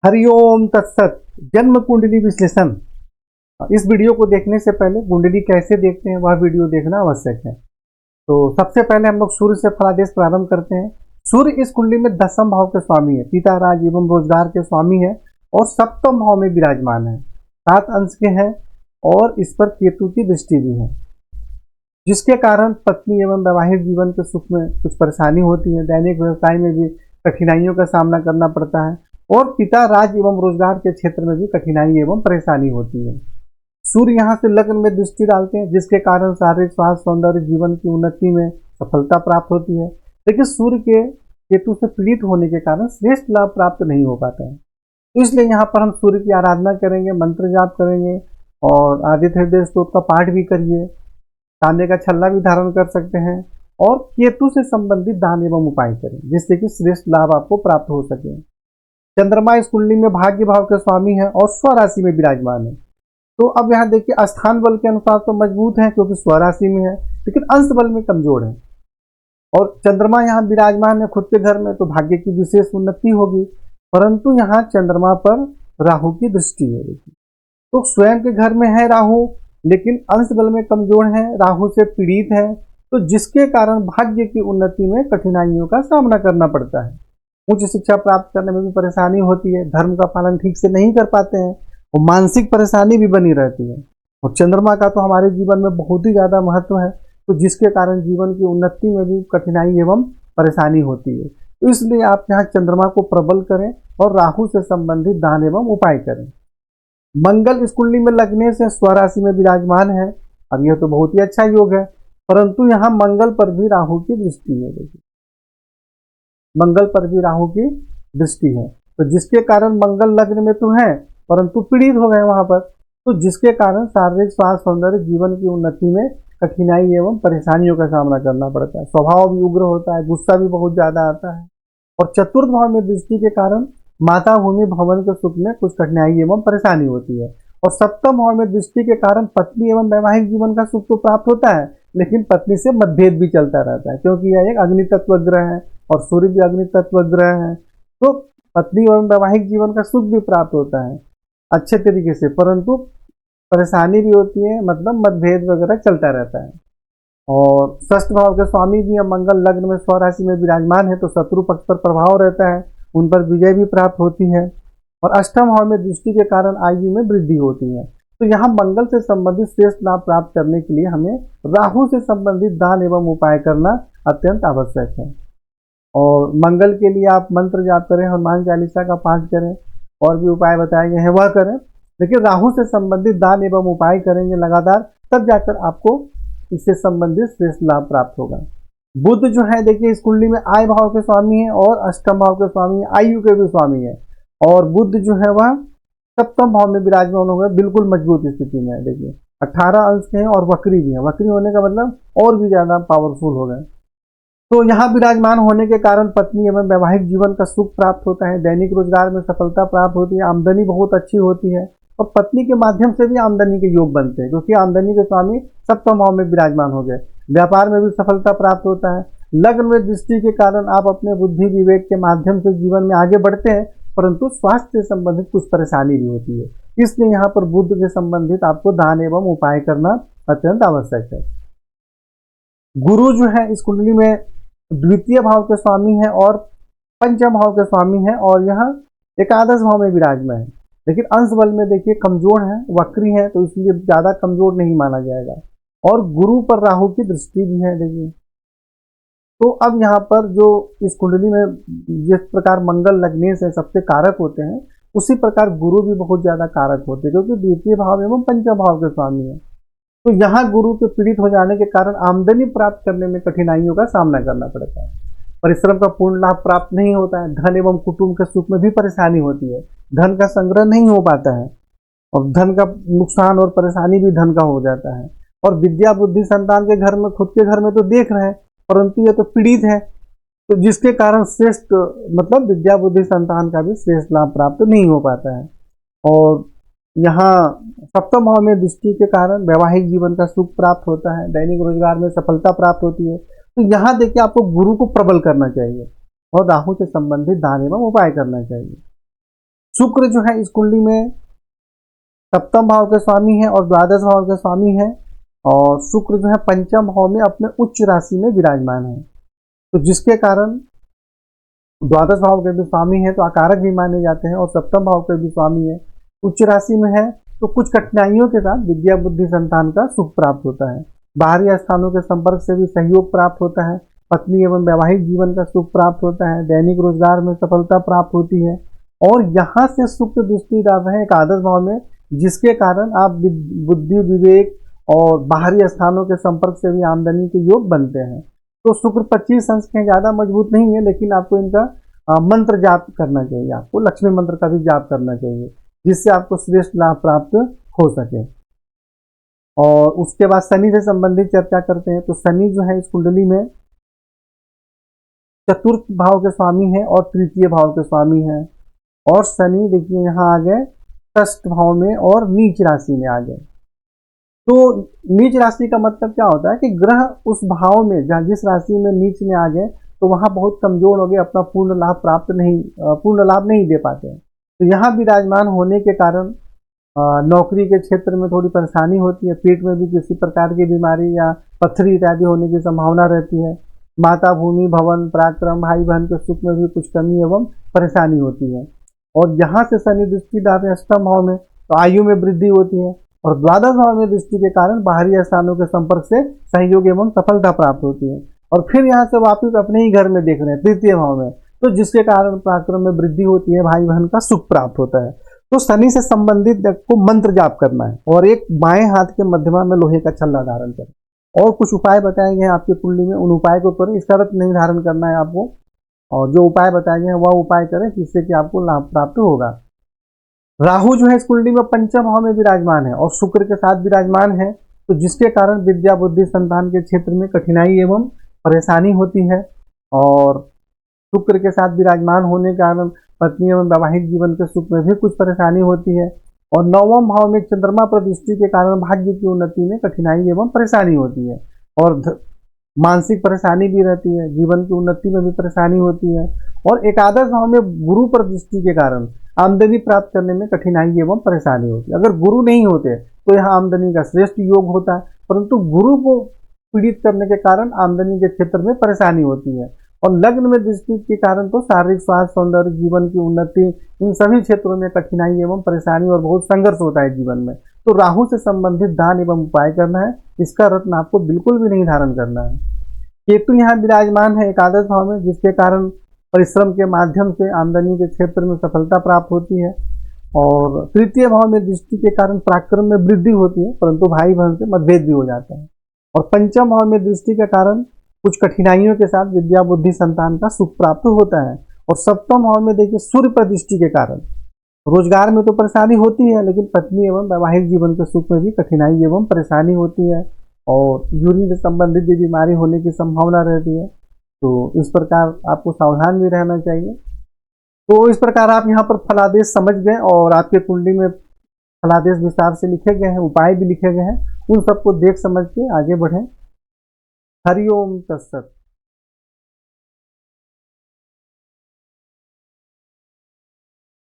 हरिओम तत्सत। जन्म कुंडली विश्लेषण। इस वीडियो को देखने से पहले कुंडली कैसे देखते हैं वह वीडियो देखना आवश्यक है। तो सबसे पहले हम लोग सूर्य से फलादेश प्रारंभ करते हैं। सूर्य इस कुंडली में 10वें भाव के स्वामी है, पिता राज एवं रोजगार के स्वामी है और 7वें भाव में विराजमान है। 7 अंश के हैं और इस पर केतु की दृष्टि भी है, जिसके कारण पत्नी एवं वैवाहिक जीवन के सुख में कुछ परेशानी होती है। दैनिक व्यवसाय में भी कठिनाइयों का सामना करना पड़ता है और पिता राज एवं रोजगार के क्षेत्र में भी कठिनाई एवं परेशानी होती है। सूर्य यहाँ से लग्न में दृष्टि डालते हैं, जिसके कारण शारीरिक स्वास्थ्य, सौंदर्य, जीवन की उन्नति में सफलता प्राप्त होती है। लेकिन सूर्य के केतु से पीड़ित होने के कारण श्रेष्ठ लाभ प्राप्त नहीं हो पाता है। इसलिए यहाँ पर हम सूर्य की आराधना करेंगे, मंत्र जाप करेंगे और आदित्य हृदय स्तोत्र का पाठ भी करिए। तांबे का छल्ला भी धारण कर सकते हैं और केतु से संबंधित दान एवं उपाय करें, जिससे कि श्रेष्ठ लाभ आपको प्राप्त हो सके। चंद्रमा इस कुंडली में भाग्य भाव के स्वामी है और स्वराशि में विराजमान है। तो अब यहाँ देखिए, स्थान बल के अनुसार तो मजबूत है क्योंकि स्वराशि में है, लेकिन अंश बल में कमजोर है। और चंद्रमा यहाँ विराजमान है खुद के घर में, तो भाग्य की विशेष उन्नति होगी। परंतु यहाँ चंद्रमा पर राहु की दृष्टि है। देखिए, तो स्वयं के घर में है राहु, लेकिन अंश बल में कमजोर है, राहु से पीड़ित है, तो जिसके कारण भाग्य की उन्नति में कठिनाइयों का सामना करना पड़ता है। उच्च शिक्षा प्राप्त करने में भी परेशानी होती है, धर्म का पालन ठीक से नहीं कर पाते हैं और मानसिक परेशानी भी बनी रहती है। और चंद्रमा का तो हमारे जीवन में बहुत ही ज़्यादा महत्व है, तो जिसके कारण जीवन की उन्नति में भी कठिनाई एवं परेशानी होती है। तो इसलिए आप यहाँ चंद्रमा को प्रबल करें और राहु से संबंधित दान एवं उपाय करें। मंगल इस कुंडली में लगने से स्वराशि में विराजमान है। अब यह तो बहुत ही अच्छा योग है, परंतु यहाँ मंगल पर भी राहु की दृष्टि है। देखिए, मंगल पर भी राहु की दृष्टि है, तो जिसके कारण मंगल लग्न में तो है परंतु पीड़ित हो गए वहां पर, तो जिसके कारण शारीरिक स्वास्थ्य, सौंदर्य, जीवन की उन्नति में कठिनाई एवं परेशानियों का सामना करना पड़ता है। स्वभाव भी उग्र होता है, गुस्सा भी बहुत ज्यादा आता है। और चतुर्थ भाव में दृष्टि के कारण माता भूमि भवन के सुख में कुछ कठिनाई एवं परेशानी होती है। और 7वें भाव में दृष्टि के कारण पत्नी एवं वैवाहिक जीवन का सुख तो प्राप्त होता है, लेकिन पत्नी से मतभेद भी चलता रहता है, क्योंकि यह एक अग्नि तत्व ग्रह है और सूर्य भी अग्नि तत्व ग्रह है। तो पत्नी एवं वैवाहिक जीवन का सुख भी प्राप्त होता है अच्छे तरीके से, परंतु परेशानी भी होती है, मतलब मतभेद वगैरह चलता रहता है। और षष्ठ भाव के स्वामी भी मंगल लग्न में स्वराशि में विराजमान है, तो शत्रु पक्ष पर प्रभाव रहता है, उन पर विजय भी प्राप्त होती है। और अष्टम भाव में दृष्टि के कारण आयु में वृद्धि होती है। तो यहाँ मंगल से संबंधित श्रेष्ठ लाभ प्राप्त करने के लिए हमें राहु से संबंधित दान एवं उपाय करना अत्यंत आवश्यक है। और मंगल के लिए आप मंत्र जाप करें, हनुमान चालीसा का पाठ करें, और भी उपाय बताए गए हैं वह करें, लेकिन राहु से संबंधित दान एवं उपाय करेंगे लगातार, तब जाकर आपको इससे संबंधित श्रेष्ठ लाभ प्राप्त होगा। बुध जो है, देखिए, इस कुंडली में आय भाव के स्वामी है और अष्टम भाव के स्वामी है, आयु के भी स्वामी है। और बुध जो है वह 7वें भाव में विराजमान हो गए, बिल्कुल मजबूत स्थिति में है। देखिए, 18 अंश के हैं और वक्री भी है। वक्री होने का मतलब और भी ज्यादा पावरफुल हो गए। तो यहाँ विराजमान होने के कारण पत्नी एवं वैवाहिक जीवन का सुख प्राप्त होता है, दैनिक रोजगार में सफलता प्राप्त होती है, आमदनी बहुत अच्छी होती है और पत्नी के माध्यम से भी आमदनी के योग बनते हैं, क्योंकि आमदनी के स्वामी 7वें भाव में विराजमान हो गए। व्यापार में भी सफलता प्राप्त होता है। लग्न में दृष्टि के कारण आप अपने बुद्धि विवेक के माध्यम से जीवन में आगे बढ़ते हैं, परंतु स्वास्थ्य से संबंधित कुछ परेशानी भी होती है। इसलिए यहाँ पर बुध से संबंधित आपको दान एवं उपाय करना अत्यंत आवश्यक है। गुरु जो है इस कुंडली में द्वितीय भाव के स्वामी है और पंचम भाव के स्वामी है और यह एकादश भाव में विराजमान है, लेकिन अंश बल में देखिए कमजोर है, वक्री है, तो इसलिए ज्यादा कमजोर नहीं माना जाएगा। और गुरु पर राहु की दृष्टि भी है। देखिए, तो अब यहाँ पर जो इस कुंडली में जिस प्रकार मंगल लगने से सबसे कारक होते हैं, उसी प्रकार गुरु भी बहुत ज्यादा कारक होते हैं, क्योंकि द्वितीय भाव एवं पंचम भाव के स्वामी है। तो यहाँ गुरु के पीड़ित हो जाने के कारण आमदनी प्राप्त करने में कठिनाइयों का सामना करना पड़ता है, परिश्रम का पूर्ण लाभ प्राप्त नहीं होता है, धन एवं कुटुंब के सुख में भी परेशानी होती है, धन का संग्रह नहीं हो पाता है और धन का नुकसान और परेशानी भी धन का हो जाता है। और विद्या बुद्धि संतान के घर में, खुद के घर में तो देख रहे हैं, परंतु ये तो पीड़ित है, तो जिसके कारण श्रेष्ठ, मतलब विद्या बुद्धि संतान का भी श्रेष्ठ लाभ प्राप्त नहीं हो पाता है। और यहाँ 7वें भाव में दृष्टि के कारण वैवाहिक जीवन का सुख प्राप्त होता है, दैनिक रोजगार में सफलता प्राप्त होती है। तो यहाँ देखिए, आपको गुरु को प्रबल करना चाहिए और राहु से संबंधित दान एवं उपाय करना चाहिए। शुक्र जो है इस कुंडली में सप्तम भाव के स्वामी है और द्वादश भाव के स्वामी है, और शुक्र जो है पंचम भाव में अपने उच्च राशि में विराजमान है। तो जिसके कारण द्वादश भाव के भी स्वामी है तो आकारक भी माने जाते हैं, और सप्तम भाव के भी स्वामी है, उच्च राशि में है, तो कुछ कठिनाइयों के साथ विद्या बुद्धि संतान का सुख प्राप्त होता है। बाहरी स्थानों के संपर्क से भी सहयोग प्राप्त होता है। पत्नी एवं वैवाहिक जीवन का सुख प्राप्त होता है। दैनिक रोजगार में सफलता प्राप्त होती है। और यहाँ से शुक्र दृष्टि डाल रहे हैं एकादश भाव में, जिसके कारण आप बुद्धि विवेक और बाहरी स्थानों के संपर्क से भी आमदनी के योग बनते हैं। तो शुक्र 25 अंश के ज़्यादा मजबूत नहीं है, लेकिन आपको इनका मंत्र जाप करना चाहिए। आपको लक्ष्मी मंत्र का भी जाप करना चाहिए, जिससे आपको श्रेष्ठ लाभ प्राप्त हो सके। और उसके बाद शनि से संबंधित चर्चा करते हैं। तो शनि जो है इस कुंडली में चतुर्थ भाव के स्वामी है और तृतीय भाव के स्वामी है। और शनि देखिए यहाँ आ गए षष्ठ भाव में और नीच राशि में आ गए। तो नीच राशि का मतलब क्या होता है कि ग्रह उस भाव में जहाँ जिस राशि में नीच में आ गए तो वहाँ बहुत कमजोर हो गए, अपना पूर्ण लाभ नहीं दे पाते हैं। तो यहाँ विराजमान होने के कारण नौकरी के क्षेत्र में थोड़ी परेशानी होती है। पेट में भी किसी प्रकार की बीमारी या पथरी इत्यादि होने की संभावना रहती है। माता भूमि भवन पराक्रम भाई बहन के सुख में भी कुछ कमी एवं परेशानी होती है। और यहाँ से शनि दृष्टि डाल रहे अष्टम भाव में, तो आयु में वृद्धि होती है। और द्वादश भाव में दृष्टि के कारण बाहरी स्थानों के संपर्क से सहयोग एवं सफलता प्राप्त होती है। और फिर यहाँ से वापिस अपने ही घर में देख रहे हैं तृतीय भाव में, तो जिसके कारण पराक्रम में वृद्धि होती है, भाई बहन का सुख प्राप्त होता है। तो शनि से संबंधित को मंत्र जाप करना है और एक बाएं हाथ के मध्यमा में लोहे का छल्ला धारण करें। और कुछ उपाय बताए गए हैं आपकी कुंडली में, उन उपाय को करें। इसका अर्थ नहीं धारण करना है आपको, और जो उपाय बताए गए हैं वह उपाय करें, जिससे कि आपको लाभ प्राप्त होगा। राहु जो है इस कुंडली में पंचम भाव में विराजमान है और शुक्र के साथ विराजमान है, तो जिसके कारण विद्या बुद्धि संतान के क्षेत्र में कठिनाई एवं परेशानी होती है। और शुक्र के साथ विराजमान होने के कारण पत्नी एवं वैवाहिक जीवन के सुख में भी कुछ परेशानी होती है। और नवम भाव में चंद्रमा पर दृष्टि के कारण भाग्य की उन्नति में कठिनाई एवं परेशानी होती है। और मानसिक परेशानी भी रहती है, जीवन की उन्नति में भी परेशानी होती है। और एकादश भाव में गुरु पर दृष्टि के कारण आमदनी प्राप्त करने में कठिनाई एवं परेशानी होती है। अगर गुरु नहीं होते तो यहाँ आमदनी का श्रेष्ठ योग होता है, परंतु गुरु को पीड़ित करने के कारण आमदनी के क्षेत्र में परेशानी होती है। और लग्न में दृष्टि के कारण तो शारीरिक स्वास्थ्य सौंदर्य जीवन की उन्नति इन सभी क्षेत्रों में कठिनाई एवं परेशानी और बहुत संघर्ष होता है जीवन में। तो राहु से संबंधित दान एवं उपाय करना है। इसका रत्न आपको बिल्कुल भी नहीं धारण करना है। केतु यहाँ विराजमान है एकादश भाव में, जिसके कारण परिश्रम के माध्यम से आमदनी के क्षेत्र में सफलता प्राप्त होती है। और तृतीय भाव में दृष्टि के कारण पराक्रम में वृद्धि होती है, परंतु भाई बहन से मतभेद भी हो जाता है। और पंचम भाव में दृष्टि के कारण कुछ कठिनाइयों के साथ विद्या बुद्धि संतान का सुख प्राप्त होता है। और सप्तम भाव में देखिए सूर्य पर दृष्टि के कारण रोजगार में तो परेशानी होती है, लेकिन पत्नी एवं वैवाहिक जीवन के सुख में भी कठिनाई एवं परेशानी होती है। और यूरिन से संबंधित भी बीमारी होने की संभावना रहती है। तो इस प्रकार आपको सावधान भी रहना चाहिए। तो इस प्रकार आप यहाँ पर फलादेश समझ गए, और आपके कुंडली में फलादेश विस्तार से लिखे गए हैं, उपाय भी लिखे गए हैं। उन सबको देख समझ के आगे बढ़ें। हरिओम तत्सत।